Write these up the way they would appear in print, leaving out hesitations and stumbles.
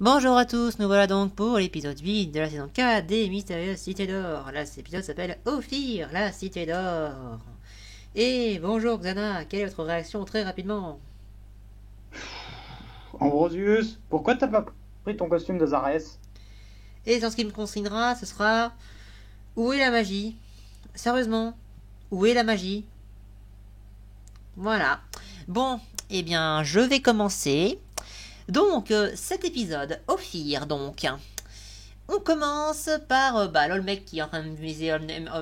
Bonjour à tous, nous voilà donc pour l'épisode 8 de la saison 4 des Mystérieuses Cités d'Or. Là, cet épisode s'appelle Ophir, la Cité d'Or. Et bonjour Xana, quelle est votre réaction très rapidement? Ambrosius, pourquoi t'as pas pris ton costume de Zarès? Et en ce qui me concernera, ce sera où est la magie? Sérieusement, où est la magie? Voilà. Bon, eh bien, je vais commencer. Donc, cet épisode, Ophir, donc. On commence par l'Olmec qui est en train de viser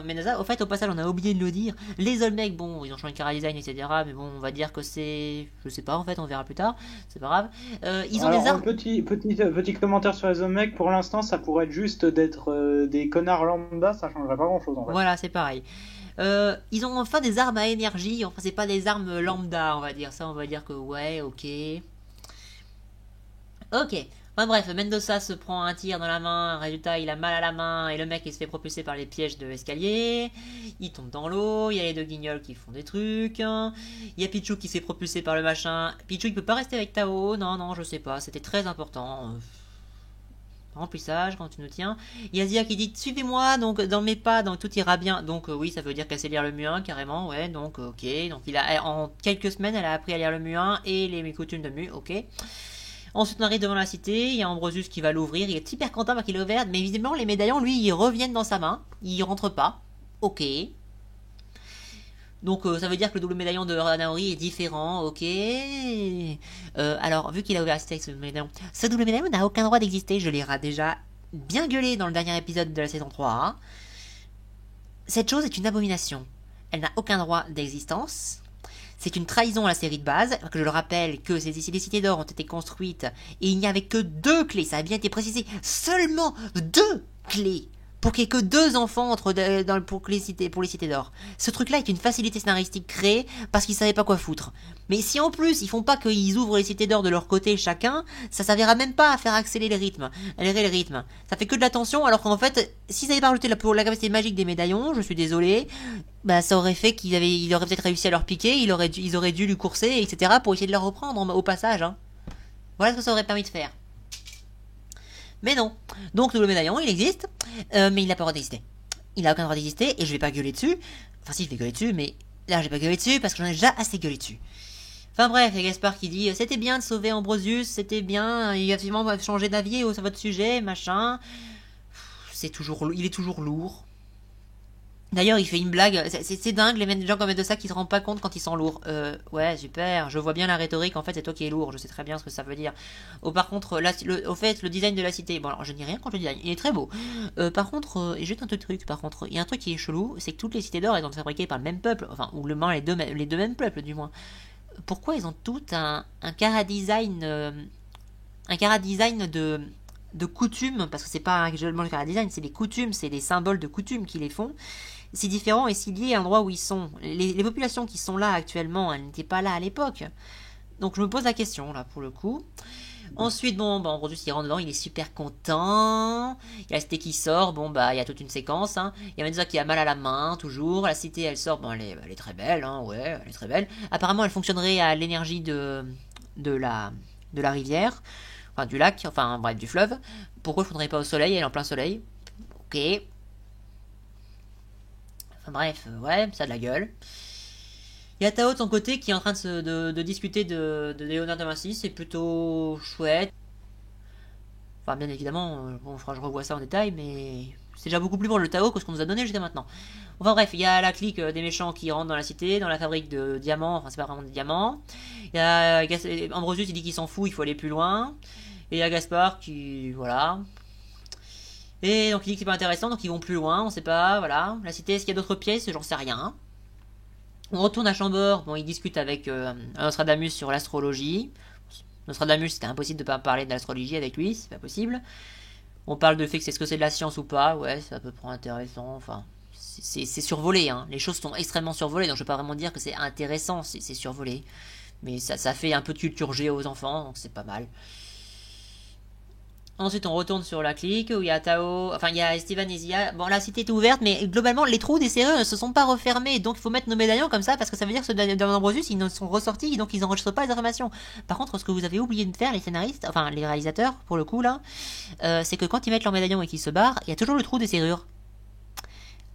Menaza. Au fait, au passage, on a oublié de le dire. Les Olmecs, bon, ils ont changé de cara design, etc. Mais bon, on va dire que c'est. Je sais pas, en fait, on verra plus tard. C'est pas grave. Ils ont des Alors, armes. petit commentaire sur les mecs, pour l'instant, ça pourrait être juste d'être des connards lambda, ça changerait pas grand-chose en fait. Voilà, c'est pareil. Ils ont enfin des armes à énergie. Enfin, c'est pas des armes lambda, on va dire. Ça, on va dire que ouais, ok. Ok. Enfin bref, Mendoza se prend un tir dans la main, résultat il a mal à la main et le mec il se fait propulser par les pièges de l'escalier, il tombe dans l'eau, il y a les deux guignols qui font des trucs, il y a Pichou qui se fait propulser par le machin, Pichou il peut pas rester avec Tao, non non je sais pas, c'était très important, remplissage quand tu nous tiens, il y a Zia qui dit suivez-moi donc dans mes pas, donc tout ira bien, donc oui ça veut dire qu'elle sait lire le muin carrément, ouais donc ok, donc il a en quelques semaines elle a appris à lire le muin et les coutumes de mu, ok. Ensuite, on arrive devant la cité, il y a Ambrosius qui va l'ouvrir, il est hyper content parce qu'il est ouvert, mais visiblement les médaillons, lui, ils reviennent dans sa main, ils rentrent pas. Ok. Donc ça veut dire que le double médaillon de Ranaori est différent, ok. Alors, vu qu'il a ouvert la cité avec ce double médaillon n'a aucun droit d'exister, je l'ai déjà bien gueulé dans le dernier épisode de la saison 3. Hein. Cette chose est une abomination. Elle n'a aucun droit d'existence. C'est une trahison à la série de base, que je le rappelle que ces cités d'or ont été construites et il n'y avait que deux clés, ça a bien été précisé, seulement deux clés pour qu'il n'y ait que deux enfants pour les cités d'or. Ce truc-là est une facilité scénaristique créée parce qu'ils savaient pas quoi foutre. Mais si en plus ils font pas qu'ils ouvrent les cités d'or de leur côté chacun, ça servira même pas à faire accélérer le rythme. Ça fait que de la tension alors qu'en fait, s'ils avaient pas rajouté la capacité magique des médaillons, je suis désolé, bah ça aurait fait il aurait peut-être réussi à leur piquer, ils auraient dû lui courser, etc. pour essayer de leur reprendre au passage. Hein. Voilà ce que ça aurait permis de faire. Mais non. Donc le médaillon, il existe, mais il n'a pas le droit d'exister. Il n'a aucun droit d'exister et je vais pas gueuler dessus. Enfin si, je vais gueuler dessus, mais là je vais pas gueuler dessus parce que j'en ai déjà assez gueulé dessus. Enfin bref, il y a Gaspard qui dit c'était bien de sauver Ambrosius, c'était bien, il a effectivement changé d'avis sur votre sujet, machin. Il est toujours lourd. D'ailleurs, il fait une blague. C'est dingue, les gens comme de ça qui se rendent pas compte quand ils sont lourds. Ouais, super. Je vois bien la rhétorique. En fait, c'est toi qui es lourd. Je sais très bien ce que ça veut dire. Par contre, au fait, le design de la cité. Bon, alors, je dis rien contre le design. Il est très beau. Par contre, et juste un autre truc. Par contre, il y a un truc qui est chelou, c'est que toutes les cités d'or, elles sont fabriquées par le même peuple. Enfin, ou les deux mêmes peuples, du moins. Pourquoi ils ont toutes un cara-design, de coutumes, parce que c'est pas actuellement le cara-design, c'est les coutumes, c'est les symboles de coutumes qui les font si différent et si lié à l'endroit où ils sont. Les populations qui sont là actuellement, elles n'étaient pas là à l'époque. Donc je me pose la question là pour le coup. Ensuite, bon, bah, Ambrosius il rentre dedans, il est super content. Il y a la cité qui sort, bon bah il y a toute une séquence. Hein. Il y a Menza qui a mal à la main, toujours. La cité elle sort, bon elle est très belle, hein, ouais, elle est très belle. Apparemment elle fonctionnerait à l'énergie de la, de la rivière, enfin du lac, enfin bref du fleuve. Pourquoi je ne fonctionnerait pas au soleil, elle est en plein soleil. Ok. Enfin bref, ouais, ça a de la gueule. Il y a Tao de son côté qui est en train de discuter de Léonard de Vinci, c'est plutôt chouette. Enfin, bien évidemment, bon, je revois ça en détail, mais c'est déjà beaucoup plus pour le Tao que ce qu'on nous a donné jusqu'à maintenant. Enfin bref, il y a la clique des méchants qui rentrent dans la cité, dans la fabrique de diamants, enfin c'est pas vraiment des diamants. Il y a Ambrosius, il dit qu'il s'en fout, il faut aller plus loin. Et il y a Gaspard qui, voilà. Et donc il dit que c'est pas intéressant, donc ils vont plus loin, on sait pas, voilà. La cité, est-ce qu'il y a d'autres pièces? J'en sais rien. On retourne à Chambord, bon, il discute avec Nostradamus sur l'astrologie. Nostradamus, c'était impossible de pas parler de l'astrologie avec lui, c'est pas possible. On parle de fait que c'est ce que c'est de la science ou pas, ouais, c'est à peu près intéressant, enfin, c'est survolé, hein. Les choses sont extrêmement survolées, donc je vais pas vraiment dire que c'est intéressant, c'est survolé. Mais ça fait un peu de culture G aux enfants, donc c'est pas mal. Ensuite, on retourne sur la clique où il y a Tao, enfin il y a Esteban et Zia. Bon, la cité est ouverte, mais globalement, les trous des serrures ne se sont pas refermés. Donc, il faut mettre nos médaillons comme ça parce que ça veut dire que ceux d'Ambrosius, ils ne sont ressortis, donc ils n'enregistrent pas les informations. Par contre, ce que vous avez oublié de faire, les scénaristes, enfin les réalisateurs, pour le coup là, c'est que quand ils mettent leur médaillon et qu'ils se barrent, il y a toujours le trou des serrures.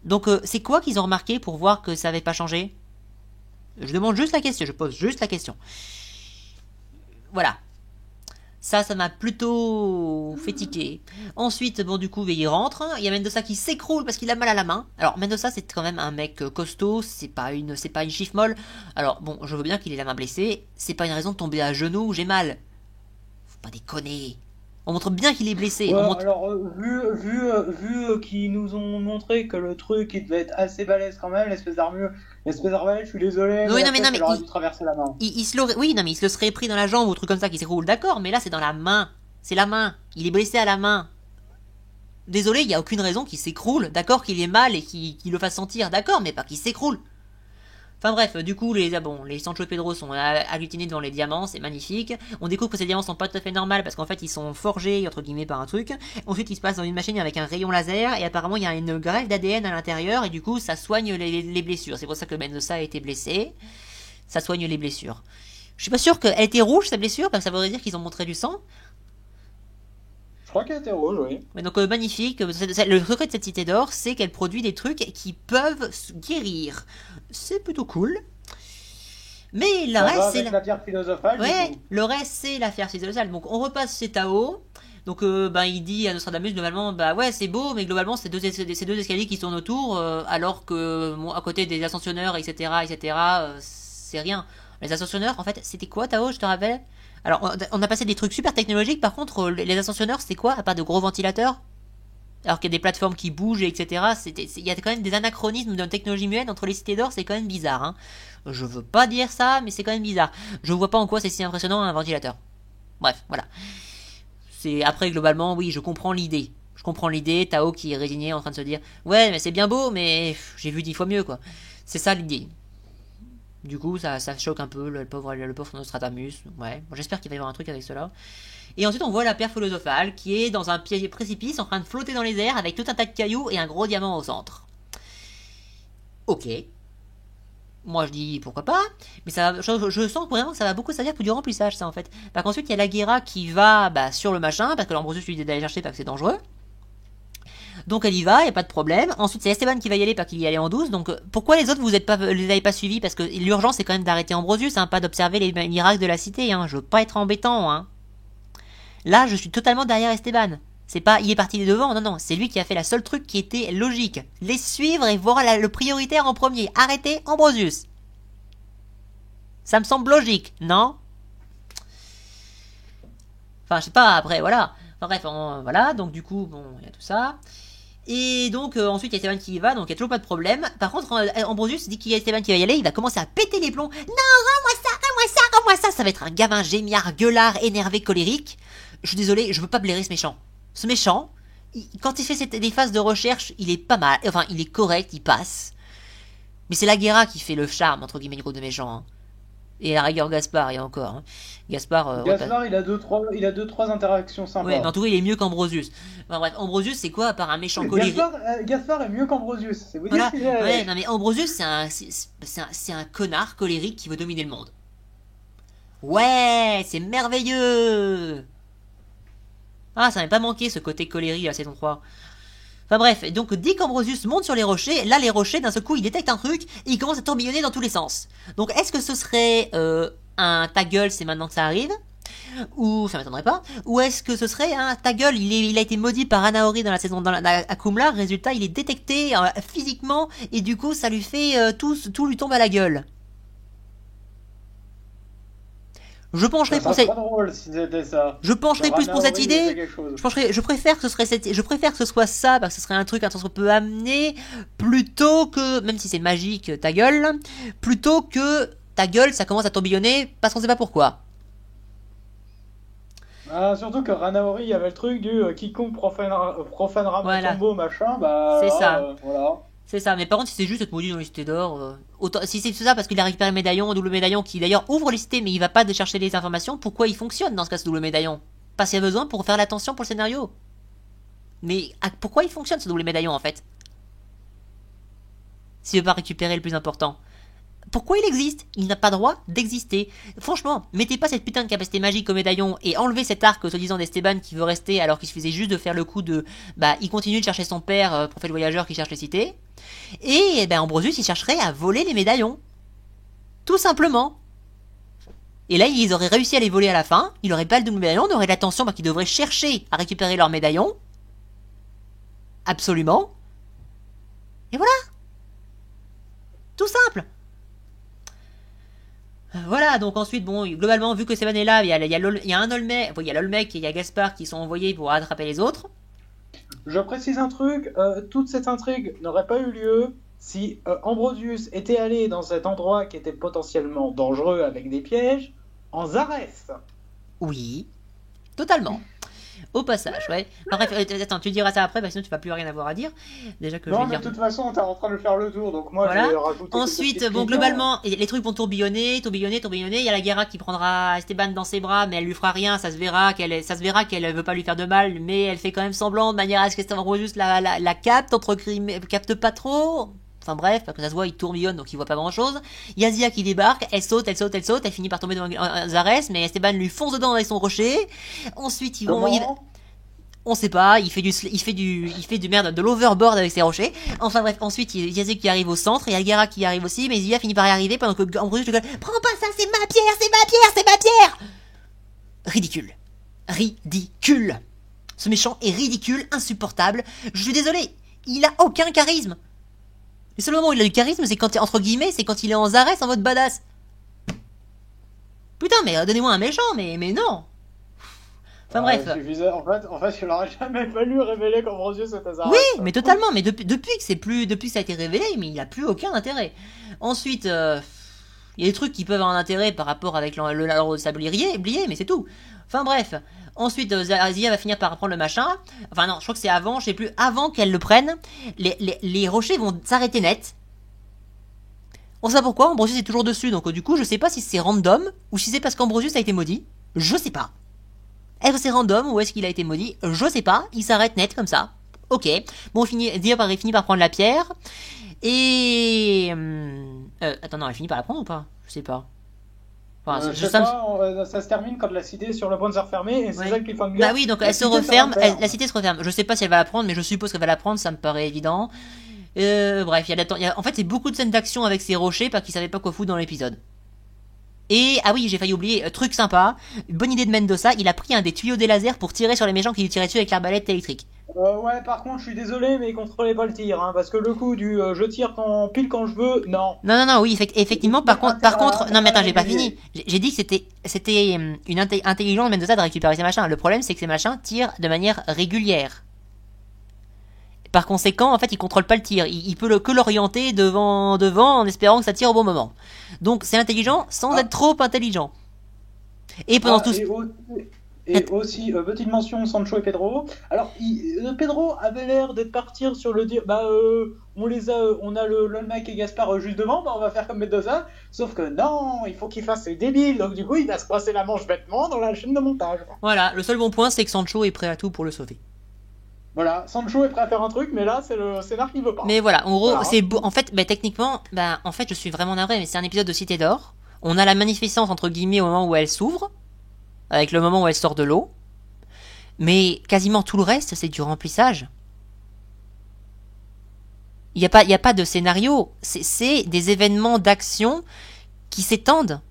Donc, c'est quoi qu'ils ont remarqué pour voir que ça n'avait pas changé? Je demande juste la question, je pose juste la question. Voilà. Ça m'a plutôt fait tiquer. Ensuite, bon, du coup, il rentre. Il y a Mendoza qui s'écroule parce qu'il a mal à la main. Alors, Mendoza, c'est quand même un mec costaud. C'est pas une chiffre molle. Alors, bon, je veux bien qu'il ait la main blessée. C'est pas une raison de tomber à genoux. J'ai mal. Faut pas déconner. On montre bien qu'il est blessé. Ouais, On montre... alors, vu qu'ils nous ont montré que le truc, il devait être assez balèze quand même, l'espèce d'arbalète, je suis désolé, Oui, mais non, mais il aurait dû traverser la main. il se l'aurait... Oui, non, mais il se le serait pris dans la jambe ou un truc comme ça qui s'écroule. D'accord, mais là, c'est dans la main. C'est la main. Il est blessé à la main. Désolé, il n'y a aucune raison qu'il s'écroule. D'accord qu'il ait mal et qu'il le fasse sentir. D'accord, mais pas qu'il s'écroule. Enfin bref, du coup, les Sancho et Pedro sont agglutinés devant les diamants, c'est magnifique. On découvre que ces diamants sont pas tout à fait normaux parce qu'en fait, ils sont forgés, entre guillemets, par un truc. Ensuite, ils se passent dans une machine avec un rayon laser et apparemment, il y a une greffe d'ADN à l'intérieur et du coup, ça soigne les blessures. C'est pour ça que Mendoza a été blessé. Ça soigne les blessures. Je suis pas sûr qu'elle était rouge, sa blessure, parce que ça voudrait dire qu'ils ont montré du sang. Je crois qu'elle était rouge, oui. Mais donc magnifique, le secret de cette cité d'or, c'est qu'elle produit des trucs qui peuvent guérir. C'est plutôt cool. Mais le reste, c'est la pierre philosophale. Ouais, le reste, c'est l'affaire philosophale. Donc on repasse chez Tao. Donc il dit à Nostradamus globalement, bah ouais c'est beau, mais globalement c'est deux escaliers qui tournent autour, alors que à côté des ascensionneurs, etc., c'est rien. Les ascensionneurs, en fait, c'était quoi Tao, je te rappelle? Alors on a passé des trucs super technologiques, par contre les ascensionneurs, c'est quoi à part de gros ventilateurs? Alors qu'il y a des plateformes qui bougent, etc. Il y a quand même des anachronismes de technologie muette entre les cités d'or, c'est quand même bizarre. Hein. Je veux pas dire ça, mais c'est quand même bizarre. Je vois pas en quoi c'est si impressionnant un ventilateur. Bref, voilà. Après globalement, oui, je comprends l'idée. Je comprends l'idée. Tao qui est résigné en train de se dire, ouais, mais c'est bien beau, mais j'ai vu 10 fois mieux quoi. C'est ça l'idée. Du coup, ça choque un peu le pauvre Nostradamus. Ouais, bon, j'espère qu'il va y avoir un truc avec cela. Et ensuite, on voit la pierre philosophale qui est dans un précipice en train de flotter dans les airs avec tout un tas de cailloux et un gros diamant au centre. Ok. Moi, je dis pourquoi pas, mais je sens vraiment que ça va beaucoup servir pour du remplissage, ça en fait. Par contre, ensuite, il y a la Guerra qui va sur le machin parce que l'Ambrosius lui dit d'aller chercher parce que c'est dangereux. Donc elle y va, y a pas de problème. Ensuite c'est Esteban qui va y aller parce qu'il y allait en 12. Donc pourquoi les autres vous les avez pas suivis? Parce que l'urgence c'est quand même d'arrêter Ambrosius, hein, pas d'observer les miracles de la cité. Hein. Je veux pas être embêtant. Hein. Là je suis totalement derrière Esteban. C'est pas il est parti des devants, non, c'est lui qui a fait la seule truc qui était logique. Les suivre et voir le prioritaire en premier. Arrêter Ambrosius. Ça me semble logique, non? Enfin je sais pas, après voilà. Enfin bref, voilà, donc du coup, bon, il y a tout ça. Et donc ensuite il y a Esteban qui y va, donc il n'y a toujours pas de problème. Par contre, Ambrosius dit qu'il y a Esteban qui va y aller, il va commencer à péter les plombs. Non, rends-moi ça, rends-moi ça, rends-moi ça. Ça va être un gamin gémiard, gueulard, énervé, colérique. Je suis désolé, je veux pas blairer ce méchant. Ce méchant, quand il fait des phases de recherche, il est pas mal. Enfin, il est correct, il passe. Mais c'est la Guerra qui fait le charme, entre guillemets, du groupe de méchants. Hein. Et à la rigueur Gaspard, il y a encore. Hein. Gaspard, il a deux trois interactions sympas. Ouais, mais en tout cas, il est mieux qu'Ambrosius. Enfin, bref, Ambrosius, c'est quoi à part un méchant colérique? Gaspard est mieux qu'Ambrosius. C'est vous voilà. dire Ouais, non mais Ambrosius, c'est un connard colérique qui veut dominer le monde. Ouais, c'est merveilleux. Ah, ça m'avait pas manqué ce côté colérique à la saison 3. Enfin bref, donc dès qu'Ambrosius monte sur les rochers, là les rochers d'un seul coup ils détectent un truc et ils commencent à tourbillonner dans tous les sens. Donc est-ce que ce serait un ta gueule c'est maintenant que ça arrive? Ou ça m'étonnerait pas? Ou est-ce que ce serait un ta gueule il a été maudit par Anaori dans la saison à Kumla, résultat il est détecté physiquement et du coup ça lui fait tout lui tombe à la gueule. Je pencherai pour cette. Je pencherai plus pour cette idée. Je préfère que ce soit ça parce que ce serait un truc qu'on peut amener plutôt que, même si c'est magique, ta gueule, plutôt que ta gueule, ça commence à tourbillonner parce qu'on sait pas pourquoi. Surtout que Ranaori, il y avait le truc du quiconque profanera voilà. mon tombeau, machin, c'est ça. Voilà. C'est ça, mais par contre, si c'est juste être maudit dans les cités d'or, si c'est ça parce qu'il a récupéré le médaillon, double médaillon, qui d'ailleurs ouvre les cités, mais il va pas chercher les informations, pourquoi il fonctionne dans ce cas ce double médaillon? Parce qu'il y a besoin pour faire l'attention pour le scénario. Mais pourquoi il fonctionne ce double médaillon en fait? S'il veut pas récupérer le plus important. Pourquoi il existe? Il n'a pas droit d'exister. Franchement, mettez pas cette putain de capacité magique au médaillon et enlevez cet arc soi-disant d'Esteban qui veut rester alors qu'il suffisait juste de faire le coup de... Bah, il continue de chercher son père, prophète voyageur qui cherche les cités. Et ben Ambrosius il chercherait à voler les médaillons. Tout simplement. Et là, ils auraient réussi à les voler à la fin. Il aurait pas le double médaillon, on aurait l'attention qu'ils devraient chercher à récupérer leur médaillon. Absolument. Et voilà. Tout simple. Voilà, donc ensuite, bon, globalement, vu que Esteban est là, il y a un Olmec, il y a l'Olmec et il y a Gaspard qui sont envoyés pour attraper les autres. Je précise un truc, toute cette intrigue n'aurait pas eu lieu si Ambrosius était allé dans cet endroit qui était potentiellement dangereux avec des pièges, en Zareth. Oui, totalement. Au passage, ouais. Enfin, bref, attends, tu diras ça après, parce que sinon tu vas plus rien avoir à dire. Déjà que non, je vais mais dire... de toute façon, t'es en train de faire le tour, donc moi voilà. je vais rajouter... Ensuite, bon, globalement, les trucs vont tourbillonner. Il y a la Guerra qui prendra Esteban dans ses bras, mais elle lui fera rien. Ça se verra qu'elle veut pas lui faire de mal, mais elle fait quand même semblant de manière à ce qu'Esteban Ambrosius la capte, capte pas trop. Enfin bref, parce que ça se voit, il tourbillonne, donc il voit pas grand chose. Yazia qui débarque, elle saute, elle finit par tomber dans Zareth, mais Esteban lui fonce dedans avec son rocher. Ensuite, ils vont... On sait pas, il fait du merde, de l'overboard avec ses rochers. Enfin bref, ensuite, il y a Yazia qui arrive au centre, et il y a Algara qui arrive aussi, mais Yazia finit par y arriver pendant que Ambrosius le gueule, prends pas ça, c'est ma pierre! Ridicule. Ce méchant est ridicule, insupportable. Je suis désolé, il a aucun charisme. Le seul moment où il a du charisme, c'est quand, entre guillemets, c'est quand il est en Zareth en mode badass. Putain, mais donnez-moi un méchant, mais non. Enfin bref. En fait, il n'aurait jamais fallu révéler qu'Ambrosius était Zareth. Oui, mais totalement. Mais depuis que ça a été révélé, mais il n'a plus aucun intérêt. Ensuite, il y a des trucs qui peuvent avoir un intérêt par rapport avec l'ordre de sablier, mais c'est tout. Enfin bref. Ensuite, Zia va finir par prendre le machin. Enfin non, je crois que c'est avant, je sais plus. Avant qu'elle le prenne, les rochers vont s'arrêter net. On sait pas pourquoi, Ambrosius est toujours dessus, donc du coup, je sais pas si c'est random ou si c'est parce qu'Ambrosius a été maudit. Je sais pas. Est-ce que c'est random ou est-ce qu'il a été maudit? Je sais pas, il s'arrête net comme ça. Ok. Bon, Zia finit par prendre la pierre. Et... attends, non, elle finit par la prendre ou pas? Je sais pas. Enfin, ça se termine quand la cité est sur le point de se refermer et c'est ça qui fait une guerre. Bah oui, donc elle se referme, la cité se referme. Je sais pas si elle va la prendre, mais je suppose qu'elle va la prendre, ça me paraît évident. Bref, en fait, c'est beaucoup de scènes d'action avec ces rochers parce qu'ils savaient pas quoi foutre dans l'épisode. Et, ah oui, j'ai failli oublier, truc sympa, bonne idée de Mendoza, il a pris un des tuyaux des lasers pour tirer sur les méchants qui lui tiraient dessus avec l'arbalète électrique. Ouais, par contre, je suis désolé, mais il contrôlait pas le tir, hein, parce que le coup du je tire pile quand je veux, non. Non, oui, effectivement, par contre, non mais attends, j'ai pas fini. J'ai dit que c'était une intelligence de Mendoza de récupérer ces machins. Le problème, c'est que ces machins tirent de manière régulière. Par conséquent, en fait, il contrôle pas le tir. Il peut que l'orienter devant en espérant que ça tire au bon moment. Donc, c'est intelligent sans être trop intelligent. Et pendant tout... Et aussi, petite mention, Sancho et Pedro. Alors, Pedro avait l'air d'être partir sur le dire, on a l'Olmec et Gaspard juste devant, on va faire comme Mendoza. Sauf que non, il faut qu'il fasse ses débiles. Donc du coup, il va se passer la manche bêtement dans la chaîne de montage. Voilà, le seul bon point, c'est que Sancho est prêt à tout pour le sauver. Voilà, Sancho est prêt à faire un truc, mais là, c'est le scénar qui veut pas. Mais voilà, en gros, c'est beau. En fait, techniquement, en fait, je suis vraiment navré, mais c'est un épisode de Cité d'Or. On a la magnificence, entre guillemets, au moment où elle s'ouvre, avec le moment où elle sort de l'eau. Mais quasiment tout le reste, c'est du remplissage. Il y a pas de scénario. C'est des événements d'action qui s'étendent.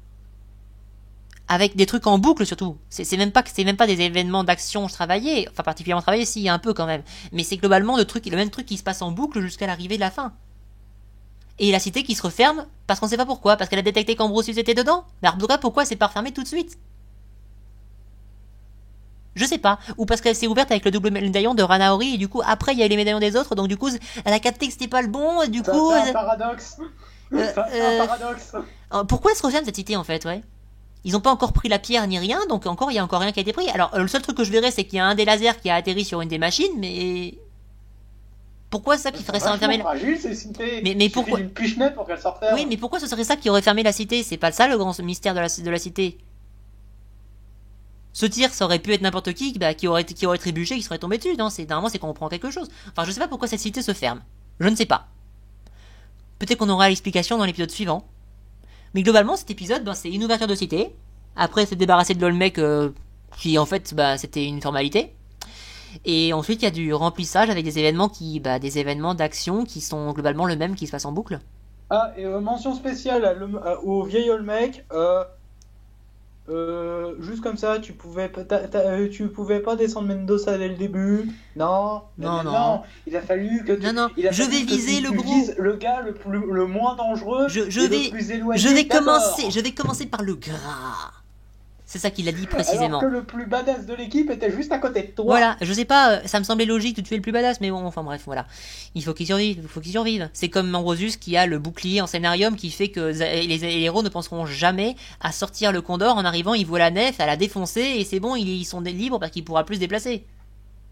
Avec des trucs en boucle surtout. C'est même pas des événements d'action travaillés, enfin particulièrement travaillés, si, il y a un peu quand même. Mais c'est globalement le même truc qui se passe en boucle jusqu'à l'arrivée de la fin. Et la cité qui se referme parce qu'on sait pas pourquoi, parce qu'elle a détecté qu'Ambrosius était dedans. Mais alors pourquoi c'est pas refermé tout de suite? Je sais pas. Ou parce qu'elle s'est ouverte avec le double médaillon de Ranaori et du coup après il y a eu les médaillons des autres, donc du coup elle a capté que c'était pas le bon et du coup... C'est un paradoxe. C'est un paradoxe. Pourquoi elle se referme cette cité en fait, ouais? Ils ont pas encore pris la pierre ni rien, donc il y a encore rien qui a été pris. Alors, le seul truc que je verrais, c'est qu'il y a un des lasers qui a atterri sur une des machines, mais... Pourquoi ça qui ferait ça enfermer la... Mais pourquoi une pichenette pour qu'elle sorte. Oui, mais pourquoi ce serait ça qui aurait fermé la cité? C'est pas ça le grand mystère de la cité. Ce tir, ça aurait pu être n'importe qui, qui aurait trébuché, qui serait tombé dessus. Non, normalement, c'est qu'on reprend quelque chose. Enfin, je sais pas pourquoi cette cité se ferme. Je ne sais pas. Peut-être qu'on aura l'explication dans l'épisode suivant. Mais globalement, cet épisode, c'est une ouverture de cité. Après, c'est débarrassé de l'Olmec, qui en fait, c'était une formalité. Et ensuite, il y a du remplissage avec des événements des événements d'action qui sont globalement le même, qui se passent en boucle. Ah, et mention spéciale au vieil Olmec. Juste comme ça, tu pouvais pas descendre Mendoza dès le début. Non. Il a fallu que je vais viser le gros. Vises le gars le moins dangereux. Le plus éloigné. Je vais commencer par le gras. C'est ça qu'il a dit précisément. Alors que le plus badass de l'équipe était juste à côté de toi. Voilà, je sais pas, ça me semblait logique de tuer le plus badass, mais bon, enfin bref, voilà. Il faut qu'il survive, C'est comme Ambrosius qui a le bouclier en scénarium qui fait que les héros ne penseront jamais à sortir le Condor. En arrivant, ils voient la nef, à la défoncer, et c'est bon, ils sont libres parce qu'il pourra plus se déplacer.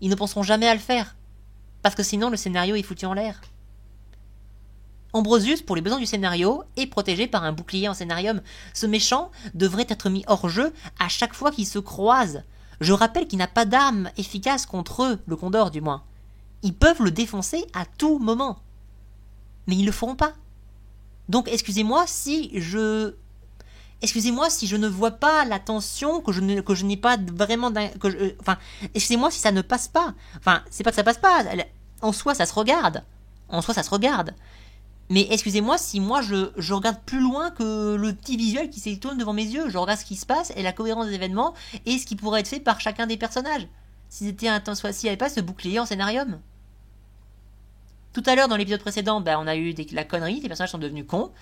Ils ne penseront jamais à le faire. Parce que sinon, le scénario est foutu en l'air. Ambrosius, pour les besoins du scénario, est protégé par un bouclier en scénarium. Ce méchant devrait être mis hors jeu à chaque fois qu'ils se croisent. Je rappelle qu'il n'a pas d'arme efficace contre eux, le Condor du moins. Ils peuvent le défoncer à tout moment. Mais ils le feront pas. Donc excusez-moi si je ne vois pas la tension, que je n'ai pas vraiment... excusez-moi si ça ne passe pas. Enfin, c'est pas que ça passe pas. En soi, ça se regarde. Mais excusez-moi si moi je regarde plus loin que le petit visuel qui s'étourne devant mes yeux. Je regarde ce qui se passe et la cohérence des événements et ce qui pourrait être fait par chacun des personnages. S'il n'y avait pas ce bouclier en scénarium. Tout à l'heure dans l'épisode précédent, on a eu la connerie, les personnages sont devenus cons.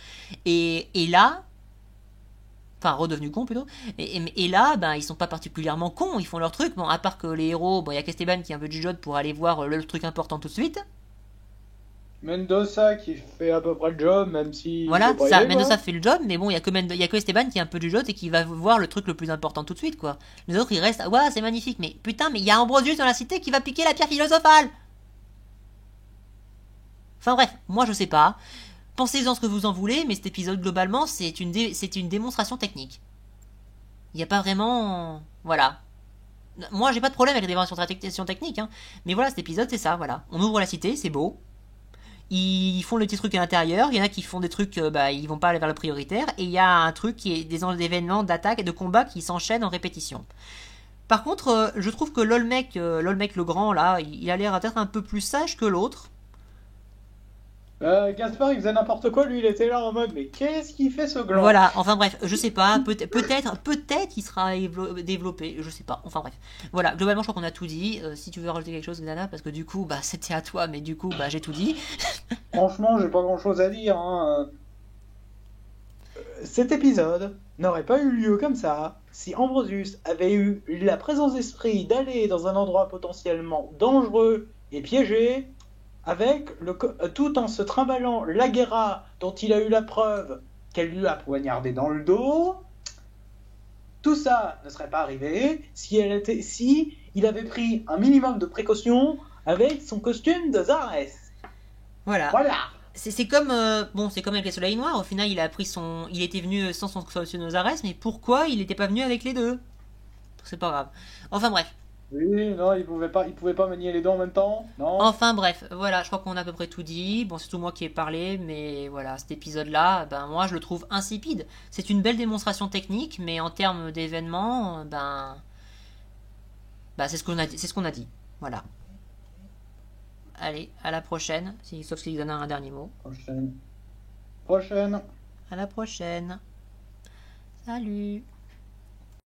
Et là... Enfin, redevenus cons plutôt. Et là, ils sont pas particulièrement cons, ils font leur truc. Bon, à part que les héros, il y a qu'Esteban qui est un peu jugeote pour aller voir le truc important tout de suite. Mendoza qui fait à peu près le job, même si... Voilà, Mendoza fait le job, mais bon, il y a que Esteban qui est un peu jugeote et qui va voir le truc le plus important tout de suite, quoi. Les autres, ils restent, ouais, c'est magnifique, mais putain, mais il y a Ambrosius dans la cité qui va piquer la pierre philosophale. Enfin bref, moi je sais pas. Pensez-en ce que vous en voulez, mais cet épisode, globalement, c'est une démonstration technique. Il n'y a pas vraiment... Voilà. Moi, j'ai pas de problème avec les démonstrations techniques, hein. Mais voilà, cet épisode, c'est ça, voilà. On ouvre la cité, c'est beau. Ils font le petit truc à l'intérieur, il y en a qui font des trucs, ils vont pas aller vers le prioritaire, et il y a un truc qui est des événements d'attaque et de combat qui s'enchaînent en répétition. Par contre, je trouve que l'Olmec le grand, là, il a l'air d'être un peu plus sage que l'autre. Gaspard, il faisait n'importe quoi, lui, il était là en mode, mais qu'est-ce qu'il fait ce gland? Voilà, enfin bref, je sais pas, peut-être il sera développé, je sais pas, enfin bref. Voilà, globalement, je crois qu'on a tout dit. Si tu veux rajouter quelque chose, Xana, parce que du coup, c'était à toi, mais du coup, j'ai tout dit. Franchement, j'ai pas grand-chose à dire, hein. Cet épisode n'aurait pas eu lieu comme ça si Ambrosius avait eu la présence d'esprit d'aller dans un endroit potentiellement dangereux et piégé, tout en se trimballant la Guerra dont il a eu la preuve qu'elle lui a poignardé dans le dos. Tout ça ne serait pas arrivé si il avait pris un minimum de précautions avec son costume de Zarès. Voilà. C'est comme c'est comme avec les Soleils Noirs. Au final, il était venu sans son costume de Zarès, mais pourquoi il n'était pas venu avec les deux? C'est pas grave. Enfin bref. Oui, non, il pouvait pas manier les deux en même temps, non. Enfin bref, voilà, je crois qu'on a à peu près tout dit. Bon, c'est tout moi qui ai parlé, mais voilà, cet épisode-là, moi je le trouve insipide. C'est une belle démonstration technique, mais en termes d'événements, c'est ce qu'on a dit. Voilà. Allez, à la prochaine, sauf s'il donne un dernier mot. Prochaine. À la prochaine. Salut.